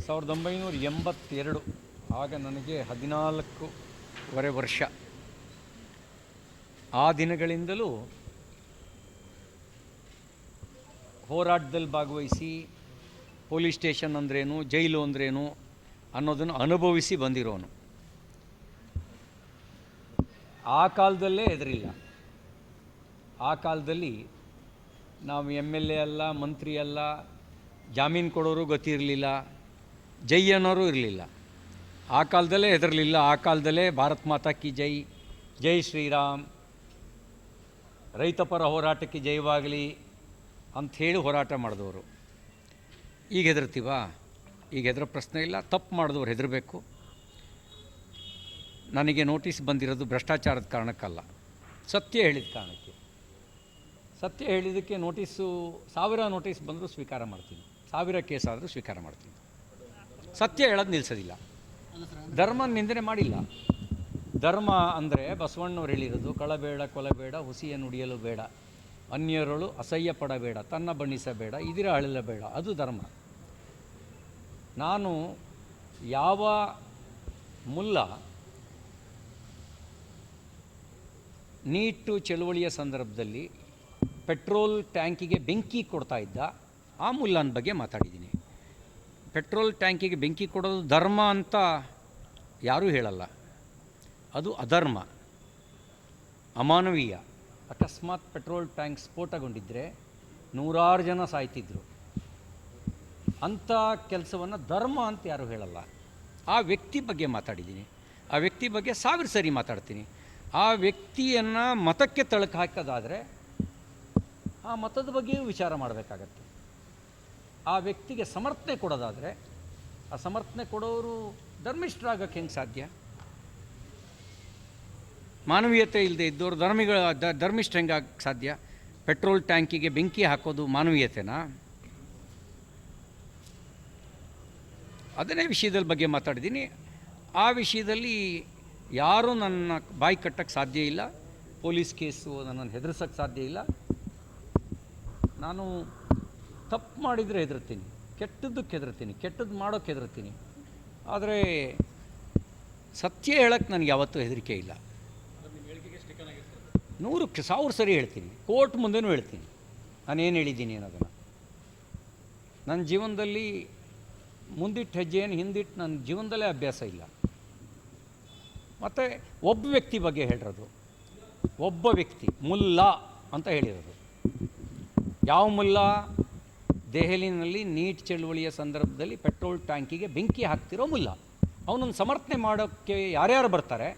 1982 ಆಗ ನನಗೆ 14.5 ವರ್ಷ. ಆ ದಿನಗಳಿಂದಲೂ ಹೋರಾಟದಲ್ಲಿ ಭಾಗವಹಿಸಿ ಪೊಲೀಸ್ ಸ್ಟೇಷನ್ ಅಂದ್ರೇನು, ಜೈಲು ಅಂದ್ರೇನು ಅನ್ನೋದನ್ನು ಅನುಭವಿಸಿ ಬಂದಿರೋನು. ಆ ಕಾಲದಲ್ಲೇ ಹೆದರಿಲ್ಲ. ಆ ಕಾಲದಲ್ಲಿ ನಾವು MLA ಅಲ್ಲ, ಮಂತ್ರಿ ಅಲ್ಲ, ಜಾಮೀನು ಕೊಡೋರು ಗೊತ್ತಿರಲಿಲ್ಲ, ಜೈ ಅನ್ನೋರು ಇರಲಿಲ್ಲ. ಆ ಕಾಲದಲ್ಲೇ ಹೆದರಲಿಲ್ಲ. ಆ ಕಾಲದಲ್ಲೇ ಭಾರತ್ ಮಾತಾ ಕಿ ಜೈ, ಜೈ ಶ್ರೀರಾಮ್, ರೈತಪರ ಹೋರಾಟಕ್ಕೆ ಜಯವಾಗಲಿ ಅಂಥೇಳಿ ಹೋರಾಟ ಮಾಡಿದವರು. ಈಗ ಹೆದರ್ತೀವಾ? ಈಗ ಹೆದರೋ ಪ್ರಶ್ನೆ ಇಲ್ಲ. ತಪ್ಪು ಮಾಡಿದವ್ರು ಹೆದರಬೇಕು. ನನಗೆ ನೋಟಿಸ್ ಬಂದಿರೋದು ಭ್ರಷ್ಟಾಚಾರದ ಕಾರಣಕ್ಕಲ್ಲ, ಸತ್ಯ ಹೇಳಿದ ಕಾರಣಕ್ಕೆ. ಸತ್ಯ ಹೇಳಿದ್ದಕ್ಕೆ ನೋಟಿಸು 1000 ನೋಟಿಸ್ ಬಂದರೂ ಸ್ವೀಕಾರ ಮಾಡ್ತೀನಿ, 1000 ಕೇಸ್ ಆದರೂ ಸ್ವೀಕಾರ ಮಾಡ್ತೀನಿ. ಸತ್ಯ ಹೇಳೋದು ನಿಲ್ಲಿಸೋದಿಲ್ಲ. ಧರ್ಮ ನಿಂದನೆ ಮಾಡಿಲ್ಲ. ಧರ್ಮ ಅಂದರೆ ಬಸವಣ್ಣವ್ರು ಹೇಳಿರೋದು ಕಳಬೇಡ, ಕೊಲಬೇಡ, ಹುಸಿಯ ನುಡಿಯಲು ಬೇಡ, ಅನ್ಯರಳು ಅಸಹ್ಯ ಪಡಬೇಡ, ತನ್ನ ಬಣ್ಣಿಸಬೇಡ, ಇದಿರ ಅಳಲಬೇಡ, ಅದು ಧರ್ಮ. ನಾನು ಯಾವ ಮುಲ್ಲ ನೀಟು ಚಳುವಳಿಯ ಸಂದರ್ಭದಲ್ಲಿ ಪೆಟ್ರೋಲ್ ಟ್ಯಾಂಕಿಗೆ ಬೆಂಕಿ ಕೊಡ್ತಾ ಇದ್ದ ಆ ಮುಲ್ಲನ ಬಗ್ಗೆ ಮಾತಾಡಿದ್ದೀನಿ. ಪೆಟ್ರೋಲ್ ಟ್ಯಾಂಕಿಗೆ ಬೆಂಕಿ ಕೊಡೋದು ಧರ್ಮ ಅಂತ ಯಾರೂ ಹೇಳಲ್ಲ. ಅದು ಅಧರ್ಮ, ಅಮಾನವೀಯ. ಅಕಸ್ಮಾತ್ ಪೆಟ್ರೋಲ್ ಟ್ಯಾಂಕ್ ಸ್ಫೋಟಗೊಂಡಿದ್ದರೆ 100 ಜನ ಸಾಯ್ತಿದ್ರು. ಅಂಥ ಕೆಲಸವನ್ನು ಧರ್ಮ ಅಂತ ಯಾರೂ ಹೇಳಲ್ಲ. ಆ ವ್ಯಕ್ತಿ ಬಗ್ಗೆ ಮಾತಾಡಿದ್ದೀನಿ. ಆ ವ್ಯಕ್ತಿ ಬಗ್ಗೆ 1000 ಸರಿ ಮಾತಾಡ್ತೀನಿ. ಆ ವ್ಯಕ್ತಿಯನ್ನು ಮತಕ್ಕೆ ತಳಕು ಹಾಕೋದಾದರೆ ಆ ಮತದ ಬಗ್ಗೆಯೂ ವಿಚಾರ ಮಾಡಬೇಕಾಗತ್ತೆ. ಆ ವ್ಯಕ್ತಿಗೆ ಸಮರ್ಥನೆ ಕೊಡೋದಾದರೆ ಆ ಸಮರ್ಥನೆ ಕೊಡೋರು ಧರ್ಮಿಷ್ಠರಾಗಕ್ಕೆ ಹೆಂಗೆ ಸಾಧ್ಯ? ಮಾನವೀಯತೆ ಇಲ್ಲದೆ ಇದ್ದವರು ಧರ್ಮಿಷ್ಠ ಹೆಂಗಾಗಕ್ಕೆ ಸಾಧ್ಯ? ಪೆಟ್ರೋಲ್ ಟ್ಯಾಂಕಿಗೆ ಬೆಂಕಿ ಹಾಕೋದು ಮಾನವೀಯತೆನಾ? ಅದನ್ನೇ ವಿಷಯದ ಬಗ್ಗೆ ಮಾತಾಡಿದ್ದೀನಿ. ಆ ವಿಷಯದಲ್ಲಿ ಯಾರೂ ನನ್ನ ಬಾಯಿ ಕಟ್ಟಕ್ಕೆ ಸಾಧ್ಯ ಇಲ್ಲ. ಪೊಲೀಸ್ ಕೇಸು ನನ್ನನ್ನು ಹೆದರ್ಸೋಕ್ಕೆ ಸಾಧ್ಯ ಇಲ್ಲ. ನಾನು ತಪ್ಪು ಮಾಡಿದರೆ ಹೆದರ್ತೀನಿ, ಕೆಟ್ಟದ್ದಕ್ಕೆ ಹೆದರ್ತೀನಿ, ಕೆಟ್ಟದ್ದು ಮಾಡೋಕ್ಕೆ ಹೆದರ್ತೀನಿ. ಆದರೆ ಸತ್ಯ ಹೇಳೋಕ್ಕೆ ನನಗೆ ಯಾವತ್ತೂ ಹೆದರಿಕೆ ಇಲ್ಲ. 100,000 ಸರಿ ಹೇಳ್ತೀನಿ. ಕೋರ್ಟ್ ಮುಂದೆನೂ ಹೇಳ್ತೀನಿ ನಾನೇನು ಹೇಳಿದ್ದೀನಿ ಅನ್ನೋದನ್ನು. ನನ್ನ ಜೀವನದಲ್ಲಿ ಮುಂದಿಟ್ಟು ಹೆಜ್ಜೆಯನ್ನು ಹಿಂದಿಟ್ಟು ನನ್ನ ಜೀವನದಲ್ಲೇ ಅಭ್ಯಾಸ ಇಲ್ಲ. ಮತ್ತು ಒಬ್ಬ ವ್ಯಕ್ತಿ ಬಗ್ಗೆ ಹೇಳಿರೋದು, ಒಬ್ಬ ವ್ಯಕ್ತಿ ಮುಲ್ಲಾ ಅಂತ ಹೇಳಿರೋದು. ಯಾವ ಮುಲ್ಲಾ? ದೆಹಲಿನಲ್ಲಿ ನೀಟ್ ಚಳುವಳಿಯ ಸಂದರ್ಭದಲ್ಲಿ ಪೆಟ್ರೋಲ್ ಟ್ಯಾಂಕಿಗೆ ಬೆಂಕಿ ಹಾಕ್ತಿರೋ ಮುಲ್ಲಾ. ಅವನನ್ನು ಸಮರ್ಥನೆ ಮಾಡೋಕ್ಕೆ ಯಾರ್ಯಾರು ಬರ್ತಾರೆ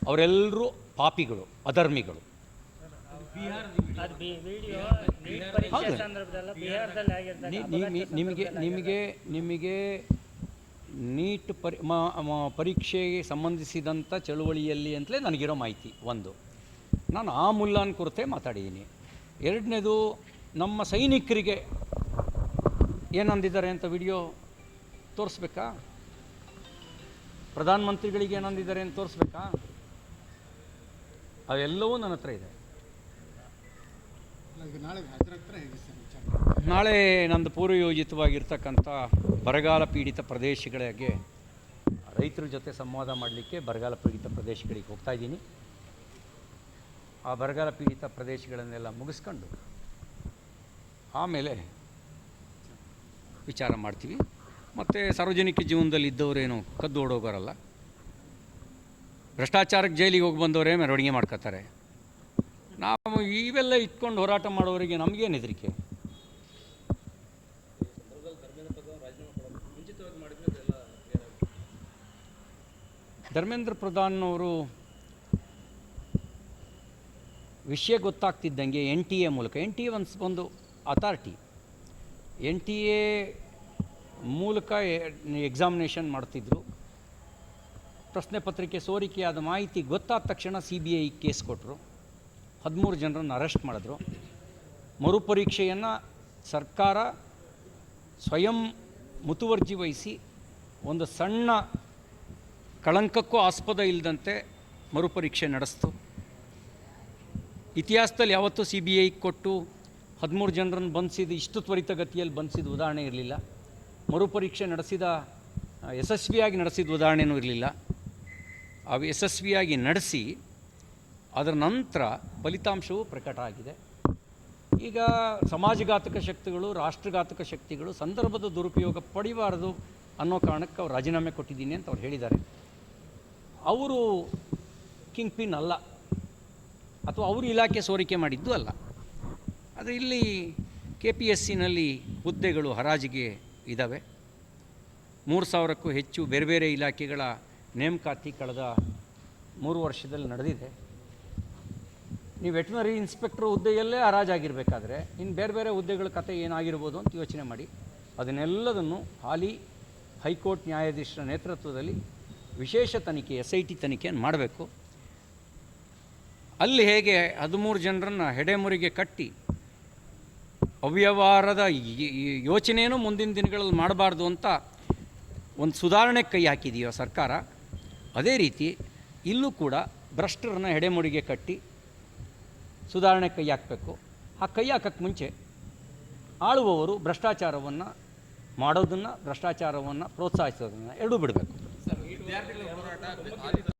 ಅವರೆಲ್ಲರೂ ಪಾಪಿಗಳು, ಅಧರ್ಮಿಗಳು. ನಿಮಗೆ ನೀಟ್ ಪರೀಕ್ಷೆಗೆ ಸಂಬಂಧಿಸಿದಂಥ ಚಳುವಳಿಯಲ್ಲಿ ಅಂತಲೇ ನನಗಿರೋ ಮಾಹಿತಿ ಒಂದು. ನಾನು ಆ ಮುಲ್ಲಾನ ಕುರಿತೇ ಮಾತಾಡಿದ್ದೀನಿ. ಎರಡನೇದು, ನಮ್ಮ ಸೈನಿಕರಿಗೆ ಏನಂದಿದ್ದಾರೆ ಅಂತ ವಿಡಿಯೋ ತೋರಿಸ್ಬೇಕಾ? ಪ್ರಧಾನಮಂತ್ರಿಗಳಿಗೆ ಏನಂದಿದ್ದಾರೆ ಅಂತ ತೋರಿಸ್ಬೇಕಾ? ಅವೆಲ್ಲವೂ ನನ್ನ ಹತ್ರ ಇದೆ. ನಾಳೆ ನಂದು ಪೂರ್ವಯೋಜಿತವಾಗಿರ್ತಕ್ಕಂಥ ಬರಗಾಲ ಪೀಡಿತ ಪ್ರದೇಶಗಳಿಗೆ ರೈತರ ಜೊತೆ ಸಂವಾದ ಮಾಡಲಿಕ್ಕೆ ಬರಗಾಲ ಪೀಡಿತ ಪ್ರದೇಶಗಳಿಗೆ ಹೋಗ್ತಾಯಿದ್ದೀನಿ. ಆ ಬರಗಾಲ ಪೀಡಿತ ಪ್ರದೇಶಗಳನ್ನೆಲ್ಲ ಮುಗಿಸ್ಕೊಂಡು ಆಮೇಲೆ ವಿಚಾರ ಮಾಡ್ತೀವಿ. ಮತ್ತು ಸಾರ್ವಜನಿಕ ಜೀವನದಲ್ಲಿ ಇದ್ದವರೇನು ಕದ್ದು ಓಡೋಗೋರಲ್ಲ. ಭ್ರಷ್ಟಾಚಾರಕ್ಕೆ ಜೈಲಿಗೆ ಹೋಗಿ ಬಂದವರೇ ಮೆರವಣಿಗೆ ಮಾಡ್ಕೋತಾರೆ. ನಾವು ಇವೆಲ್ಲ ಇಟ್ಕೊಂಡು ಹೋರಾಟ ಮಾಡೋರಿಗೆ ನಮಗೇನು ಹೆದರಿಕೆ? ಧರ್ಮೇಂದ್ರ ಪ್ರಧಾನ್ ಅವರು ವಿಷಯ ಗೊತ್ತಾಗ್ತಿದ್ದಂಗೆ NTA ಮೂಲಕ, NTA ಒಂದು ಅಥಾರಿಟಿ, NTA ಮೂಲಕ ಎಕ್ಸಾಮಿನೇಷನ್ ಮಾಡ್ತಿದ್ರು. ಪ್ರಶ್ನೆ ಪತ್ರಿಕೆ ಸೋರಿಕೆಯಾದ ಮಾಹಿತಿ ಗೊತ್ತಾದ ತಕ್ಷಣ CBI ಕೇಸ್ ಕೊಟ್ಟರು. 13 ಜನರನ್ನು ಅರೆಸ್ಟ್ ಮಾಡಿದ್ರು. ಮರುಪರೀಕ್ಷೆಯನ್ನು ಸರ್ಕಾರ ಸ್ವಯಂ ಮುತುವರ್ಜಿ ವಹಿಸಿ ಒಂದು ಸಣ್ಣ ಕಳಂಕಕ್ಕೂ ಆಸ್ಪದ ಇಲ್ಲದಂತೆ ಮರುಪರೀಕ್ಷೆ ನಡೆಸ್ತು. ಇತಿಹಾಸದಲ್ಲಿ ಯಾವತ್ತೂ CBI ಕೊಟ್ಟು 13 ಜನರನ್ನು ಬಂಧಿಸಿದ ಇಷ್ಟು ತ್ವರಿತಗತಿಯಲ್ಲಿ ಬಂಧಿಸಿದ ಉದಾಹರಣೆ ಇರಲಿಲ್ಲ. ಮರುಪರೀಕ್ಷೆ ನಡೆಸಿದ ಯಶಸ್ವಿಯಾಗಿ ನಡೆಸಿದ ಉದಾಹರಣೆಯೂ ಇರಲಿಲ್ಲ. ಅವು ಯಶಸ್ವಿಯಾಗಿ ನಡೆಸಿ ಅದರ ನಂತರ ಫಲಿತಾಂಶವೂ ಪ್ರಕಟ ಆಗಿದೆ. ಈಗ ಸಮಾಜಘಾತಕ ಶಕ್ತಿಗಳು, ರಾಷ್ಟ್ರಘಾತಕ ಶಕ್ತಿಗಳು ಸಂದರ್ಭದ ದುರುಪಯೋಗ ಪಡಿಬಾರದು ಅನ್ನೋ ಕಾರಣಕ್ಕೆ ಅವ್ರು ರಾಜೀನಾಮೆ ಕೊಟ್ಟಿದ್ದೀನಿ ಅಂತ ಅವ್ರು ಹೇಳಿದ್ದಾರೆ. ಅವರು ಕಿಂಗ್ ಪಿನ್ ಅಲ್ಲ, ಅಥವಾ ಅವರು ಇಲಾಖೆ ಸೋರಿಕೆ ಮಾಡಿದ್ದು ಅಲ್ಲ. ಆದರೆ ಇಲ್ಲಿ KPSCನಲ್ಲಿ ಹುದ್ದೆಗಳು ಹರಾಜಿಗೆ ಇದ್ದಾವೆ. 3000ಕ್ಕೂ ಹೆಚ್ಚು ಬೇರೆ ಬೇರೆ ಇಲಾಖೆಗಳ ನೇಮಕಾತಿ ಕಳೆದ 3 ವರ್ಷದಲ್ಲಿ ನಡೆದಿದೆ. ನೀವು ವೆಟರ್ನರಿ ಇನ್ಸ್ಪೆಕ್ಟರ್ ಹುದ್ದೆಯಲ್ಲೇ ಹರಾಜಾಗಿರಬೇಕಾದ್ರೆ ಇನ್ನು ಬೇರೆ ಬೇರೆ ಹುದ್ದೆಗಳ ಕತೆ ಏನಾಗಿರ್ಬೋದು ಅಂತ ಯೋಚನೆ ಮಾಡಿ. ಅದನ್ನೆಲ್ಲದನ್ನು ಹಾಲಿ ಹೈಕೋರ್ಟ್ ನ್ಯಾಯಾಧೀಶರ ನೇತೃತ್ವದಲ್ಲಿ ವಿಶೇಷ ತನಿಖೆ SIT ತನಿಖೆಯನ್ನು ಮಾಡಬೇಕು. ಅಲ್ಲಿ ಹೇಗೆ 13 ಜನರನ್ನು ಹೆಡೆಮುರಿಗೆ ಕಟ್ಟಿ ಅವ್ಯವಹಾರದ ಯೋಚನೆಯೂ ಮುಂದಿನ ದಿನಗಳಲ್ಲಿ ಮಾಡಬಾರ್ದು ಅಂತ ಒಂದು ಸುಧಾರಣೆಗೆ ಕೈ ಹಾಕಿದೆಯೋ ಸರ್ಕಾರ, ಅದೇ ರೀತಿ ಇಲ್ಲೂ ಕೂಡ ಭ್ರಷ್ಟರನ್ನು ಹೆಡೆಮುರಿಗೆ ಕಟ್ಟಿ ಸುಧಾರಣೆ ಕೈ ಹಾಕಬೇಕು. ಆ ಕೈ ಹಾಕಕ್ಕೆ ಮುಂಚೆ ಆಳುವವರು ಭ್ರಷ್ಟಾಚಾರವನ್ನು ಮಾಡೋದನ್ನು, ಭ್ರಷ್ಟಾಚಾರವನ್ನು ಪ್ರೋತ್ಸಾಹಿಸೋದನ್ನು ಎರಡೂ ಬಿಡಬೇಕು.